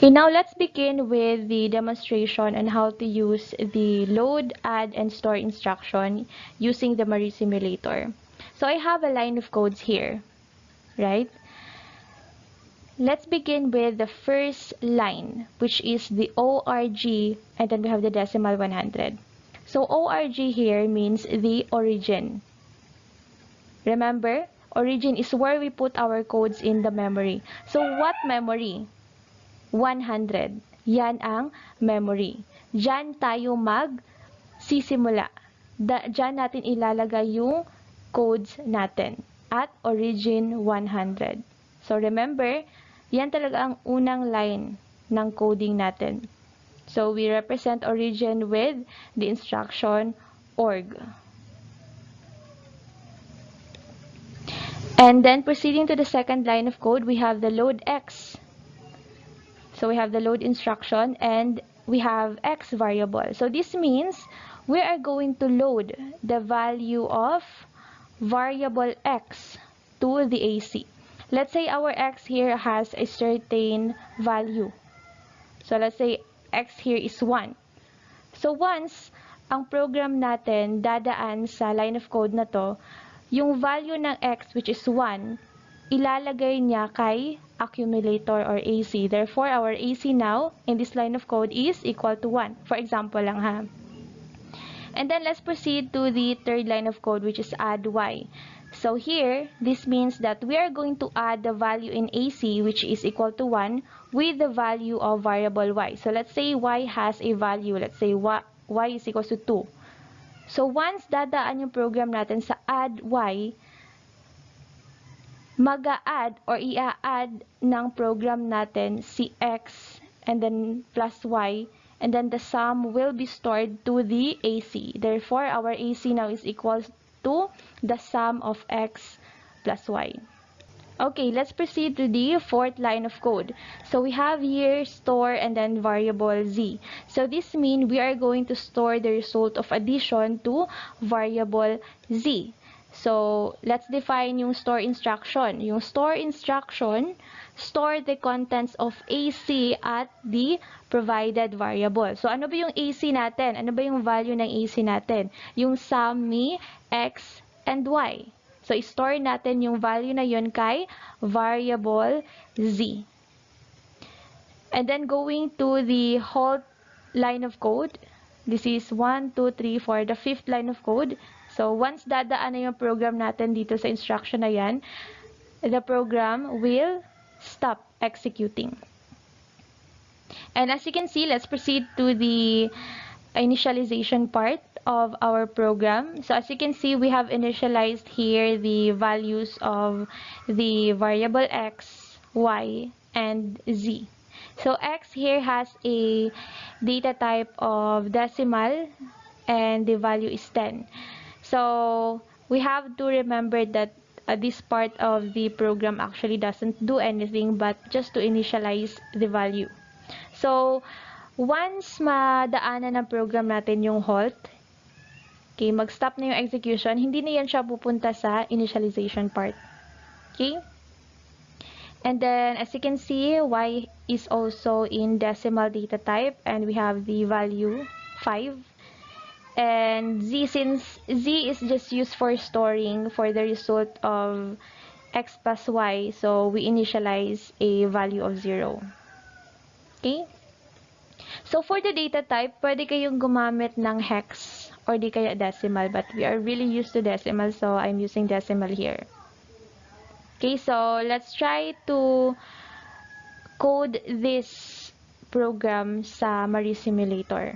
Okay, now let's begin with the demonstration on how to use the load, add, and store instruction using the Marie simulator. So I have a line of codes here, right? Let's begin with the first line, which is the ORG, and then we have the decimal 100. So ORG here means the origin. Remember, origin is where we put our codes in the memory. So what memory? 100. Yan ang memory. Diyan tayo magsisimula. Diyan natin ilalagay yung codes natin at origin 100. So remember, yan talaga ang unang line ng coding natin. So we represent origin with the instruction org. And then proceeding to the second line of code, we have the load x. So we have the load instruction and we have x variable. So this means we are going to load the value of variable x to the AC. Let's say our x here has a certain value. So let's say x here is 1. So once ang program natin dadaan sa line of code na to, yung value ng x which is 1, ilalagay niya kay accumulator or AC. Therefore, our AC now in this line of code is equal to 1. For example lang ha. And then let's proceed to the third line of code, which is add y. So here, this means that we are going to add the value in AC, which is equal to 1, with the value of variable y. So let's say y has a value. Let's say y is equal to 2. So once dadaan yung program natin sa add y, mag-a-add or i-add ng program natin si x and then plus y, and then the sum will be stored to the AC. Therefore, our AC now is equal to the sum of x plus y. Okay, let's proceed to the fourth line of code. So we have here store and then variable z. So this means we are going to store the result of addition to variable z. So let's define yung store instruction. Yung store instruction, store the contents of AC at the provided variable. So ano ba yung AC natin? Ano ba yung value ng AC natin? Yung sum ni x and y. So, i-store natin yung value na yun kay variable z. And then, going to the whole line of code, this is 1, 2, 3, 4, the fifth line of code. So, once dadaan na yung program natin dito sa instruction na yan, the program will stop executing. And as you can see, let's proceed to the initialization part of our program. So as you can see, we have initialized here the values of the variable x, y, and z. So x here has a data type of decimal and the value is 10. So we have to remember that this part of the program actually doesn't do anything but just to initialize the value. So once madaanan ng program natin yung halt, okay, mag-stop na yung execution, hindi na yan siya pupunta sa initialization part. Okay? And then, as you can see, y is also in decimal data type, and we have the value 5. And z, since z is just used for storing for the result of x plus y, so we initialize a value of 0. Okay? So, for the data type, pwede kayong gumamit ng hex or di kaya decimal, but we are really used to decimal, so I'm using decimal here. Okay, so let's try to code this program sa Marie Simulator.